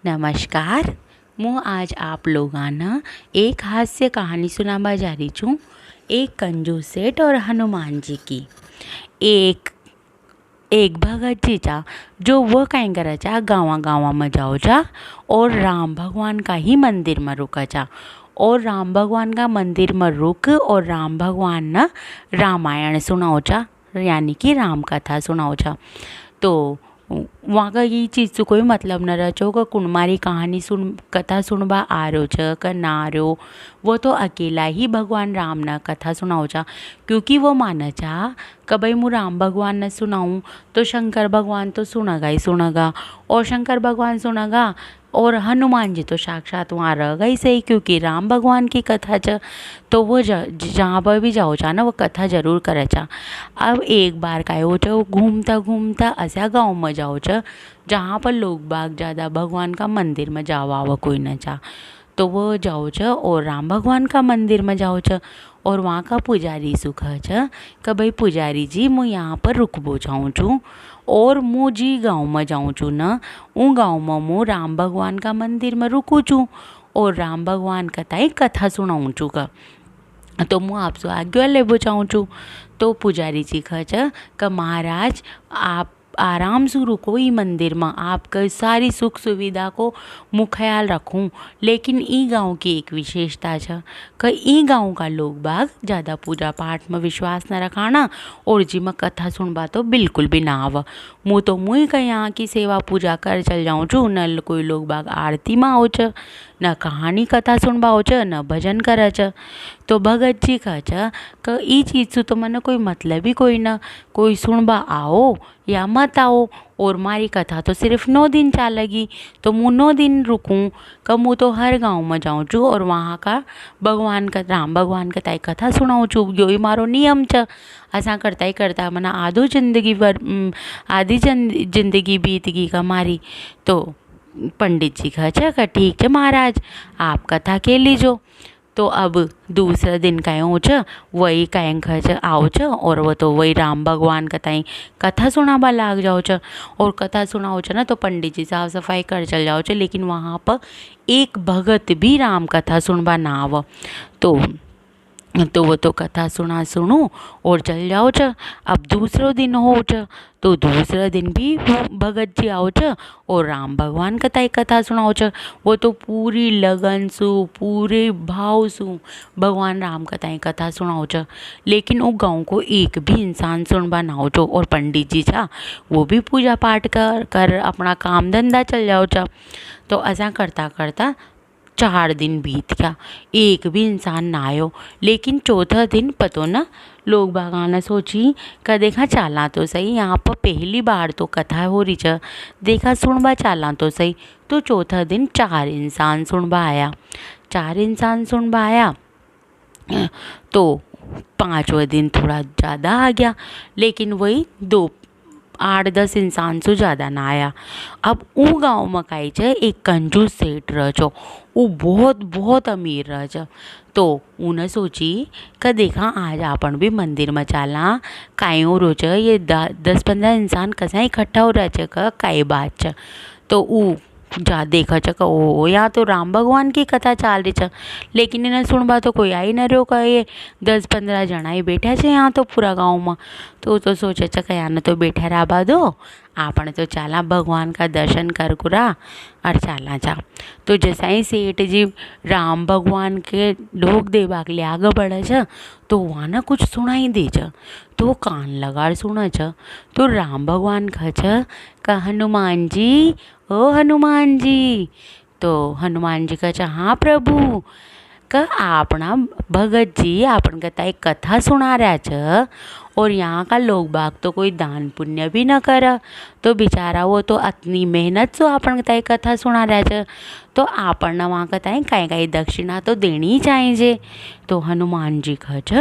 नमस्कार। હું આજ આપ લોગાના एक हास्य कहानी सुनावा जा रही छूँ। एक कंजूस सेठ और हनुमान जी की। एक एक भगत जी चा जो वो कहीं करा चा गाँव गाँव में जाओ चा और राम भगवान का ही मंदिर में रुका चा। और राम भगवान का मंदिर में रुक और राम भगवान ना रामायण सुनाओ चा, यानी कि राम कथा सुनाओ चा। तो वहाँ का ये चीज़ से कोई मतलब न रचो कि कुनमारी कहानी कथा सुनवा आ रहो छ कि ना आ रहो। वो तो अकेला ही भगवान राम ना कथा सुनाओ चा, क्योंकि वो माना चा कि भाई मैं राम भगवान न सुनाऊँ तो शंकर भगवान तो सुनेगा ही सुनेगा, और शंकर भगवान सुनेगा और हनुमान जी तो साक्षात वहाँ रहेगा ही सही, क्योंकि राम भगवान की कथा च। तो वो जहाँ पर भी जाओ चा ना वो कथा जरूर करे चा। अब एक बार काय हो च घूमता घूमता ऐसा गाँव में जाओ च जहाँ पर लोग बाग ज़्यादा भगवान का मंदिर में जावा हुआ कोई न चा। तो वो जाओ च और राम भगवान का मंदिर में जाओ च और वहाँ का पुजारी सुखा च कि भाई पुजारी जी मैं यहाँ पर रुकबो जाऊँ छूँ और मुँ जी गाँव में जाऊँ छूँ न, ऊ गाँव में मुँ राम भगवान का मंदिर में रुकूँ छूँ और राम भगवान कताई कथा सुनाऊँ छूँ का। तो मुँ आपसे आज्ञा लेबो चाहूँ छूँ। तो पुजारी जी खच कि महाराज आप आराम से रुको ई मंदिर में, आपका सारी सुख सुविधा को मुँ ख्याल रखूँ। लेकिन ई गाँव की एक विशेषता है कि ई गाँव का लोग बाग ज़्यादा पूजा पाठ में विश्वास न रखाना और जी में कथा सुनवा तो बिल्कुल भी ना आव। मुँ तो मुँह कहीं यहाँ की सेवा पूजा कर चल जाऊँ छूँ, न कोई लोग बाग आरती में आओ च, न कहानी कथा सुनवा हो च, न भजन कर च। तो भगत जी कह कि ई चीज़ से तो मैंने कोई मतलब ही कोई ना, कोई सुनवा आओ या मत आओ, और मारी कथा तो सिर्फ 9 दिन चालेगी। तो मुँ 9 दिन रुकूँ कि मुँ तो हर गाँव में जाऊँ छूँ और वहाँ का भगवान का राम भगवान का ताई कथा सुनाऊँ छूँ, यो ही मारो नियम च। ऐसा करता ही करता मना आधी जिंदगी बीत गई का मारी। तो पंडित जी कह कि ठीक है महाराज, आप कथा के लीजो। तो अब दूसरा दिन कहीं हो च वही कहीं खच आओ च और वो तो वही राम भगवान कताई कथा सुनाबा लाग जाओ च। और कथा सुनाओ च ना तो पंडित जी साफ सफाई कर चल जाओ च, लेकिन वहाँ पर एक भगत भी राम कथा सुनबा ना आव। तो वो तो कथा सुनो और चल जाओ च। अब दूसरो दिन हो च तो दूसरा दिन भी वो भगत जी आओ च और राम भगवान कथा कथा सुनाओ च। वो तो पूरी लगन सु पूरे भाव सु भगवान राम कथा सुनाओ च। लेकिन वो गाँव को एक भी इंसान सुनबा ना हो च, और पंडित जी था वो भी पूजा पाठ कर अपना काम धंधा चल जाओ च। तो ऐसा करता करता 4 दिन बीत गया, एक भी इंसान ना आयो। लेकिन चौथा दिन पतो ना लोग बागाना सोची का देखा चाला तो सही, यहाँ पर पहली बार तो कथा हो रही च, देखा सुनबा चाला तो सही। तो चौथा दिन 4 इंसान सुनबा आया, 4 इंसान सुनबा आया। तो 5वां दिन थोड़ा ज़्यादा आ गया, लेकिन वही 8-10 इंसान से ज़्यादा ना आया। अब ऊ गाँव में काई च एक कंजूस सेठ रह छो, वो बहुत बहुत अमीर रह छ। तो उन्हें सोची कि देखा आज अपन भी मंदिर में चाला, काई हो रो छ ये 10-15 इंसान कसा इकट्ठा हो रहा छ का काई बात छ। तो ऊ जा देखा च कि ओ यहाँ तो राम भगवान की कथा चाल रही छ, लेकिन इन्हें सुनबा तो कोई आई न रहो का, ये 10-15 जना ही बैठा छे यहाँ तो पूरा गाँव में। तो सोचे छ कि यहाँ तो बैठा रहा दो, आपने तो चाला भगवान का दर्शन कर कुरा और चाला जा। तो जैसा ही सेठ जी राम भगवान के लोग देवा के लिए आगे बढ़े छ तो वहाँ ना कुछ सुनाई दे छ। तो कान लगा सुना छ तो राम भगवान खच का हनुमान जी, ओ हनुमान जी। तो हनुमान जी कह हाँ प्रभु, का आपना भगत जी आपन कथा एक कथा सुना रहा छ और यहाँ का लोग बाग तो कोई दान पुण्य भी न कर, तो बेचारा वो तो इतनी मेहनत से आपन कथा एक कथा सुना रहा छ, तो आपन वहाँ कथा कहीं कहीं दक्षिणा तो देनी ही चाहिए। तो हनुमान जी खच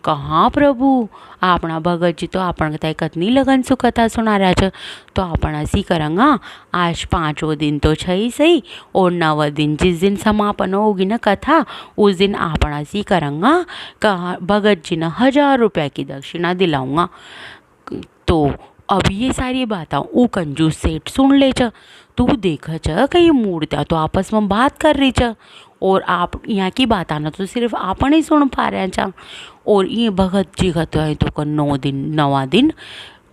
कहाँ प्रभु, आपना भगत जी तो आपन कथा कतनी लगन से कथा सुना रहा छ। तो आपन ऐसी करेंगा, आज 5वां दिन तो छ ही सही, और 9वां दिन जिस दिन समापन होगी ना कथा उस दिन आपन ऐसी करेंगा कहा भगत जी ने 1000 रुपये की दक्षिणा दिलाऊंगा। तो अब ये सारी बातें वो कंजूस सेठ सुन ले छ। तू देख छ कि ये मूर्तियाँ तो आपस में बात कर रही छ और आप यहाँ की बात आना तो सिर्फ आपन ही सुन पा रहे हैं। और ये भगत जी का तो है तो 9 दिन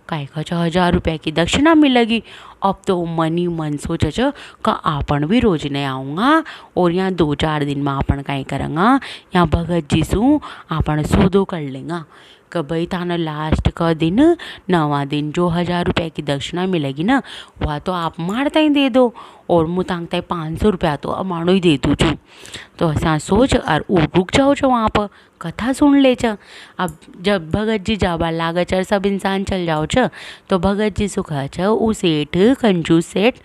काय का 1000 रुपये की दक्षिणा मिलेगी। अब तो मन ही मन सोचे छ कि आपन भी रोज नहीं आऊँगा और यहाँ 2-4 दिन में आपन काय करेंगा, यहाँ भगत जी सु आपन सौदो कर लेंगा कि भाई थाना लास्ट का दिन 9वां दिन जो 1000 रुपये की दक्षिणा मिलेगी ना वह तो आप मारता ही दे दो और मुँह तांगता 500 रुपया तो अमाणो ही दे दूँ छू। तो ऐसा सोच और रुक जाओ छो वहाँ पर कथा सुन ले छ। अब जब भगत जी जाबा लागे छ सब इंसान चल जाओ छ तो भगत जी सुखा छ उ सेठ कंजूस सेठ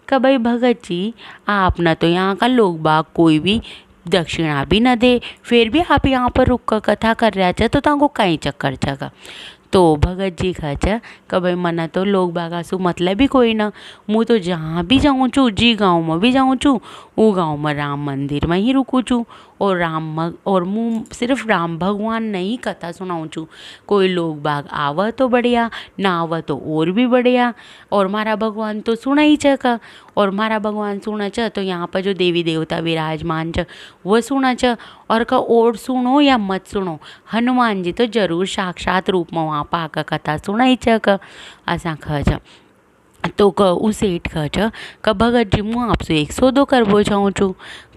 कि भाई भगत जी आप न तो यहाँ का लोग बाग कोई भी दक्षिणा भी न दे, फिर भी आप यहाँ पर रुक कर कथा कर रहा छ तो ताको कहीं चक्कर छगा। तो भगत जी कह छ कि भाई मना तो लोग बागासु मतलब ही कोई ना, मुँह तो जहाँ भी जाऊँ छू जी गाँव में भी जाऊँ छू वो गाँव में राम मंदिर में ही रुकूँ छू और मुँह सिर्फ राम भगवान नहीं कथा सुनाऊँ छू। कोई लोग बाग आवा तो बढ़िया, ना आवा तो और भी बढ़िया, और मारा भगवान तो सुना ही छ और मारा भगवान सुना छ तो यहाँ पर जो देवी देवता विराजमान छ वो सुना छ। और का और सुनो या मत सुनो, हनुमान जी तो जरूर साक्षात रूप में वहाँ पर आकर कथा सुनाई छ असा कह छ। तो उ सेठ कह छ कि भगत जी मुँह आपसे एक सौदो करबो चाहूँ छू।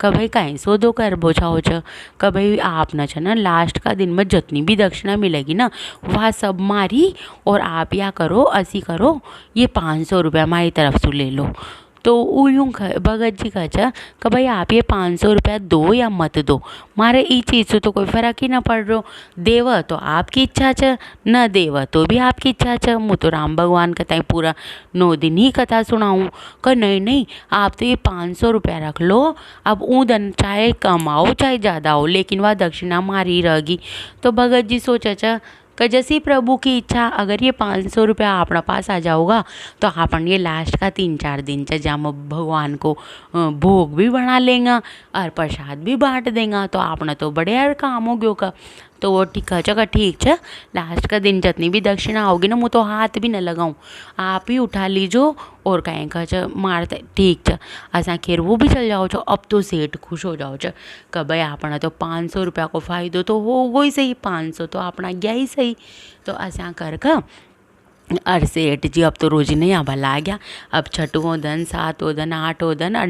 कि भाई कहीं सौदो करबो चाहो छ कि भाई आप न छ ना लास्ट का दिन में जितनी भी दक्षिणा मिलेगी ना वह सब मारी और आप या करो ऐसी करो ये 500 रुपया हमारी तरफ से ले लो। तो वो यूँ भगत जी कह छ कि भाई आप ये 500 रुपया दो या मत दो, मारे ई चीज़ से तो कोई फ़र्क ही ना पड़ रहा, देव तो आपकी इच्छा छ न देव तो भी आपकी इच्छा छ। मुँह तो राम भगवान का तय पूरा 9 दिन ही कथा सुनाऊँ कि नहीं आप तो ये 500 रुपया रख लो, अब ऊ दिन चाहे कम आओ चाहे ज़्यादा हो लेकिन वह दक्षिणा मारी रहेगी। तो भगत जी सोचा छ कि जैसी प्रभु की इच्छा, अगर ये 500 रुपया अपना पास आ जाओगा तो अपन ये लास्ट का 3-4 दिन से जहाँ भगवान को भोग भी बना लेंगे और प्रसाद भी बांट देंगे तो आपने तो बढ़िया काम हो गयो का। तो वो ठीक छ लास्ट का दिन जितनी भी दक्षिणा होगी ना मुँह तो हाथ भी न लगाऊँ, आप ही उठा लीजो और कहीं कह छ मारते ठीक छ। असा खैर वो भी चल जाओ छो। अब तो सेठ खुश हो जाओ छ कि भाई अपना तो 500 रुपया को फ़ायदो तो हो ही सही, 500 तो अपना गया ही सही। तो असा कर और सेठ जी अब तो रोज नहीं आवा ला गया। अब 6वां दिन 7वां दिन 8वां दिन और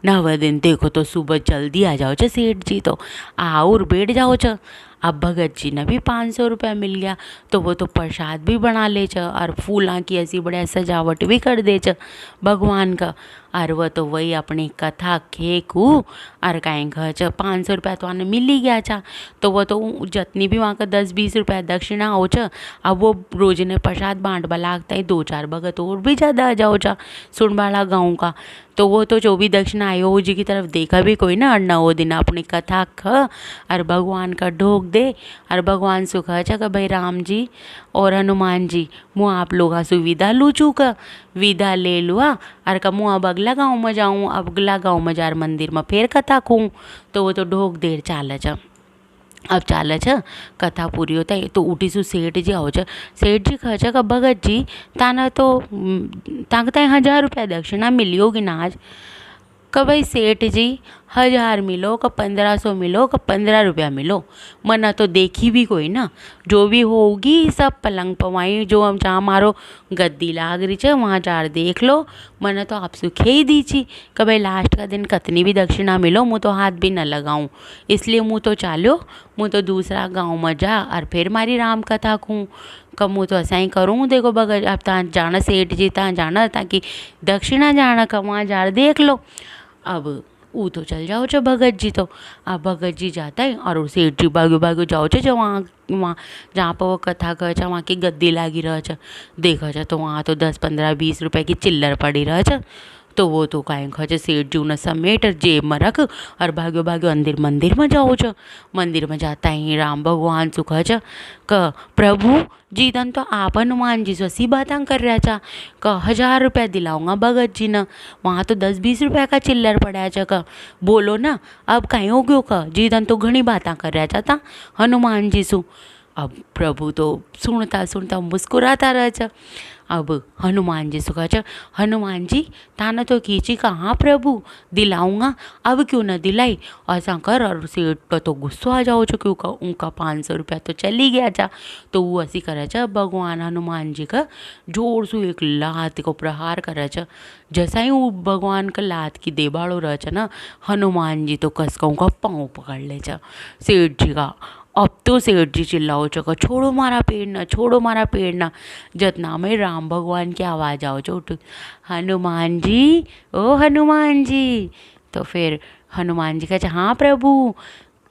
9वां दिन देखो तो सुबह जल्दी आ जाओ छ सेठ जी तो आओ और बैठ जाओ छ। अब भगत जी ने भी 500 रुपया मिल गया तो वो तो प्रसाद भी बना ले छ और फूलों की ऐसी बढ़िया सजावट भी कर दे छ भगवान का। और वह तो वही अपनी कथा खेकू और कहीं कह छ 500 रुपया तो आने मिल ही गया था। तो वो तो जितनी भी वहाँ का 10-20 रुपया दक्षिणा हो छ, अब वो रोज ने प्रसाद बांटवा लागता है 2-4 भगत और भी ज़्यादा आ जाओ छ सुनबाला गाँव का। तो वो तो जो भी दक्षिणा आयो वो जी की तरफ देखा भी कोई ना, और 9 दिन अपनी कथा ख और भगवान का ढोक दे और भगवान सु कह छ कि भाई राम जी और हनुमान जी मुँह आप लोग सुविधा लू चूका विदा ले लुआ और का मुँह अब अगला गाँव में जाऊँ, अब अगला गाँव में जार मंदिर में फिर कथा खूँ। तो वो तो ढोक देर चाल छ। अब चाल छ कथा पूरी होता है तो उठी सु सेठ जी आओ छ। सेठ जी कह छ कि भगत जी ताना तो ताकता 1000 रुपया दक्षिणा मिली होगी ना आज। कि भाई सेठ जी 1000 मिलो कि 1500 मिलो कि 15 रुपया मिलो, मना तो देखी भी कोई ना, जो भी होगी सब पलंग पवाई जो हम जहाँ मारो गद्दी लाग रही है वहाँ जार देख लो, मना तो आप सुखे ही दी छी कि भाई लास्ट का दिन कतनी भी दक्षिणा मिलो मुँह तो हाथ भी न लगाऊँ, इसलिए मुँह तो चालो मुँह तो दूसरा गाँव में जा और फिर मारी राम कथा खूँ कब मुँह तो ऐसा ही करूँ। देखो बगैर अब तहाँ जाना सेठ जी तहाँ जाना ताकि दक्षिणा जाना का वहाँ जार देख लो। अब वो तो चल जाओ छ भगत जी तो अब भगत जी जाता है और सेठ जी भाग्यो जाओ छ जो वहाँ जहाँ पर वो कथा कह छ वहाँ की गद्दी लागी रह छ देखा छ तो वहाँ तो 10-15-20 रुपये की चिल्लर पड़ी रह छ। तो वो तो कायं खा छ सेठ जी उन्हें समेट जेब में रख और भाग्यो मंदिर में जाओ छ। मंदिर में जाता ही राम भगवान सु कह छ क प्रभु जी तन तो आप हनुमान जी से सी बातें कर रहा था क 1000 रुपया दिलाऊंगा भगत जी ने, वहाँ तो 10-20 रुपया का चिल्लर पड़ा छ क बोलो ना अब कहीं हो गयो क जी तन तो घनी बातें कर रहा था हनुमान जी सु। अब प्रभु तो सुनता मुस्कुराता रह छ। अब हनुमान जी से कहा, हनुमान जी ताना तो खींची कहाँ प्रभु, दिलाऊंगा, अब क्यों ना दिलाई, ऐसा कर। और सेठ पर तो गुस्सा आ जाओ जो क्यों उनका 500 रुपया तो चली गया जा। तो वो ऐसी करे छ, भगवान हनुमान जी का जोर से एक लात को प्रहार करे छ। जैसा ही वो भगवान का लात की देबाड़ो रह छ ना, हनुमान जी तो कसका का पाँव पकड़ ले छ सेठ जी का। अब तो सेठ जी चिल्लाओ चको, छोड़ो मारा पेड़ ना, छोड़ो मारा पेड़ ना। जतना में राम भगवान की आवाज़ आओ चो, हनुमान जी, ओ हनुमान जी। तो फिर हनुमान जी कहे, हाँ प्रभु,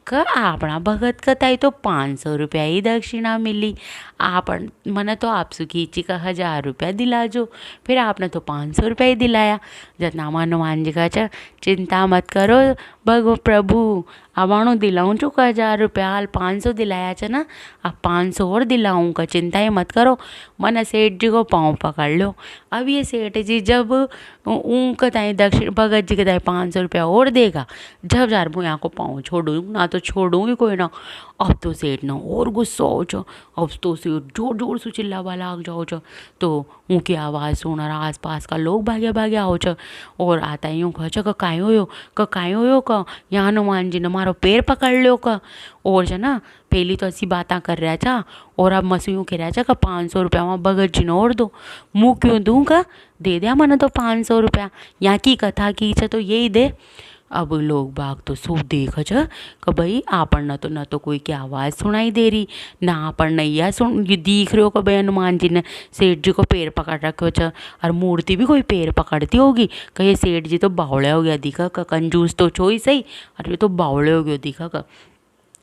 आपना भगत कताई तो 500 रुपया ही दक्षिणा मिली, आप मने तो आप सुखीची का 1000 रुपया दिला जो। फिर आपने तो 500 रुपया ही दिलाया। जतना हनुमान जी का, चिंता मत करो प्रभु, अब आणो दिलाऊँ चु का 1000 रुपया, हाल 500 दिलाया छ ना, अब 500 और दिलाऊँ का, चिंता ही मत करो। मैंने सेठ जी को पाँव पकड़ लो। अब ये सेठ जी जब उनका ताई दक्षिण भगत जी के ताई 500 रुपया और देगा, जब जार यहाँ को पाँव छोड़ूँ ना, तो छोड़ूंगी कोई ना। अब तो सेठ ना और गुस्सा हो छो, अब तो सेठ जोर जोर से चिल्लावा लाग जाओ छो। तो उनकी आवाज़ सुनर आस पास का लोग भाग्या भाग्या हो छो, और आता यूँ कह छो, काई हो का, यहाँ हनुमान जी ने मारो पैर पकड़ लो का। और है ना, पहली तो ऐसी बातें कर रहा था, और अब मसू यूँ कह रहा था का 500 रुपया वहाँ भगत जी ने और दो। मुँह क्यों दूँ का, दे दिया मैंने तो 500 रुपया, यहाँ की कथा की छ तो यही दे। अब लोग बाग तो सब देख छ कि भाई आपन न तो कोई की आवाज़ सुनाई दे रही, ना आपन नैया सुन ये दिख रहे हो कि भाई हनुमान जी ने सेठ जी को पैर पकड़ रखो छ। और मूर्ति भी कोई पैर पकड़ती होगी, कहे सेठ जी तो बावड़े हो गया दिखा का, कंजूस तो छो ही सही, और ये तो बावड़े हो गया दिखा का।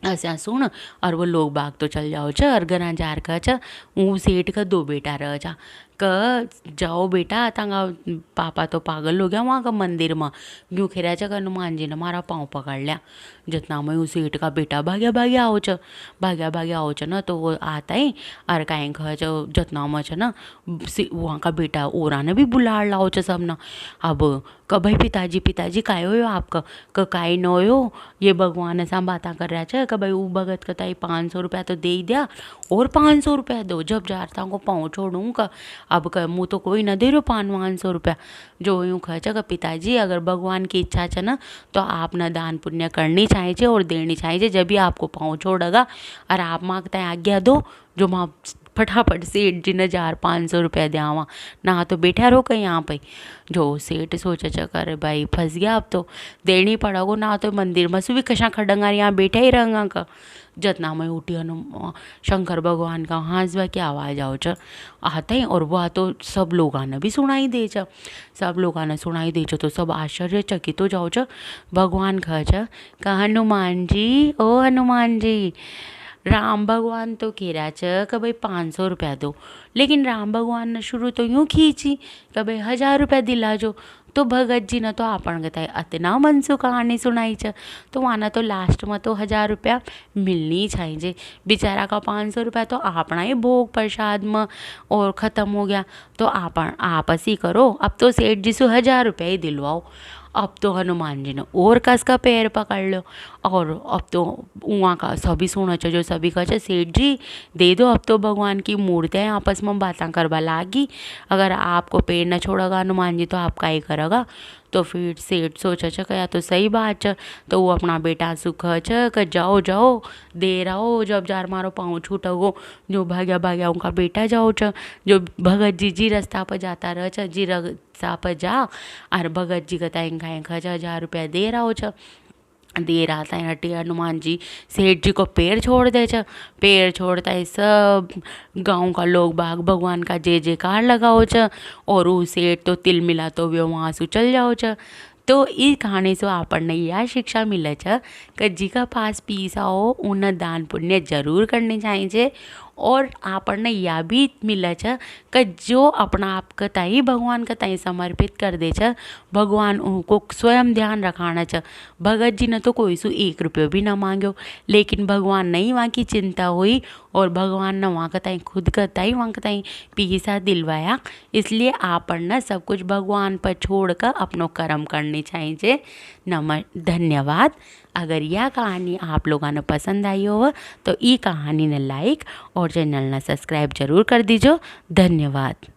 ऐसा सुन, और वो लोग बाग तो चल जाओ छ। और गना जार का छ, वो सेठ का 2 बेटा रह जा, क जाओ बेटा, तांगा पापा तो पागल हो गया वहाँ का मंदिर में, यूँ खेरा छ हनुमान जी ने मारा पाँव पकड़ लिया। जितना में उस सेठ का बेटा भाग्या भाग्या आओ छ ना, तो वो आता ही और कहीं कह जितना में छ ना, वहाँ का बेटा ओरा ने भी बुलाड़ लाओ छ सब ना। अब भाई पिताजी काय हो आपका, काय न हो, ये भगवान ऐसा बातें कर रहा है कि भाई वो भगत का ताई 500 रुपया तो दे ही दिया, और 500 रुपया दो, जब जारता को पाँव छोड़ूँ का। अब मुँह तो कोई ना दे रहे 500 रुपया। जो यूँ कहे कि पिताजी अगर भगवान की इच्छा है ना, तो आप ना दान पुण्य करनी चाहिए और देनी चाहिए, जब भी आपको पाँव छोड़ेगा। और आप मांगता है आज्ञा दो, जो माँ फटाफट सेठ जी ने 500 रुपया दिया, ना तो बैठा रहो कहीं यहाँ पे। जो सेठ सोचा चकर भाई फंस गया, अब तो देनी पड़ेगा, ना तो मंदिर में से भी कशा खड़ंगा यहाँ बैठा ही रहेंगा का। जितना में उठी शंकर भगवान का हाँसवा की आवाज़ आओ छ आता ही, और वह तो सब लोगों ने भी सुनाई दे छ, सब लोगों ने सुनाई दे छ। तो सब आश्चर्यचकित हो जाओ छ। भगवान कह छ का, हनुमान जी, ओ हनुमान जी, राम भगवान तो कह रहा छ कि भाई 500 रुपया दो, लेकिन राम भगवान ने शुरू तो यूँ खींची कि भाई 1000 रुपया दिला जो। तो भगत जी ने तो आपन गताई अतना मनसू कहानी सुनाई छ, तो वहाँ तो लास्ट में तो 1000 रुपया मिलनी चाहिए। बेचारा का 500 रुपया तो अपना ही भोग प्रसाद में और ख़त्म हो गया। तो आपस ही करो, अब तो सेठ जी से 1000 रुपया ही दिलवाओ। अब तो हनुमान जी ने और कस का पैर पकड़ लो, और अब तो वहाँ का सभी सुनो छो, जो सभी कहे सेठ जी दे दो, अब तो भगवान की मूर्तियाँ आपस में बातें करवा लागी, अगर आपको पैर न छोड़ेगा हनुमान जी तो आप का ही करेगा। तो फिर सेठ सोचा छ क्या तो सही बात छ। तो वो अपना बेटा सुख छ कि जाओ जाओ दे रहो, जब जार मारो पाँव छूटोगो, जो भाग्या भाग्या उनका बेटा जाओ छ। जो भगत जी रास्ता पर जाता रह छ, जी रास्ता पर जा, और भगत जी का ताई खाए 1000 रुपया दे रहा हो छ। दे रहा था हटी हनुमान जी सेठ जी को पैर छोड़ दे छ। पैर छोड़ता है सब गांव का लोग बाग भगवान का जय जयकार लगाओ छ, और वो सेठ तो तिल मिला तो वे वहाँ से चल जाओ छ। तो इस कहानी से आपने यह शिक्षा मिले छ कि जी का पास पैसा हो उन्हें दान पुण्य जरूर करनी चाहिए। और आपने यह भी मिले छ कि जो अपना आप का ताई भगवान का ताई समर्पित कर दे छ, भगवान उनको स्वयं ध्यान रखाना छ। भगत जी ने तो कोई सु 1 रुपये भी ना मांगो, लेकिन भगवान नहीं वहाँ की चिंता हुई, और भगवान ने वहाँ का ताई खुद का ताई वहाँ का ताई पैसा दिलवाया। इसलिए आपन सब कुछ भगवान पर छोड़ कर अपनों कर्म करनी चाहिए। धन्यवाद। अगर यह कहानी आप लोगों ने पसंद आई हो तो ई कहानी ने लाइक और चैनल ने सब्सक्राइब जरूर कर दीजिए। धन्यवाद।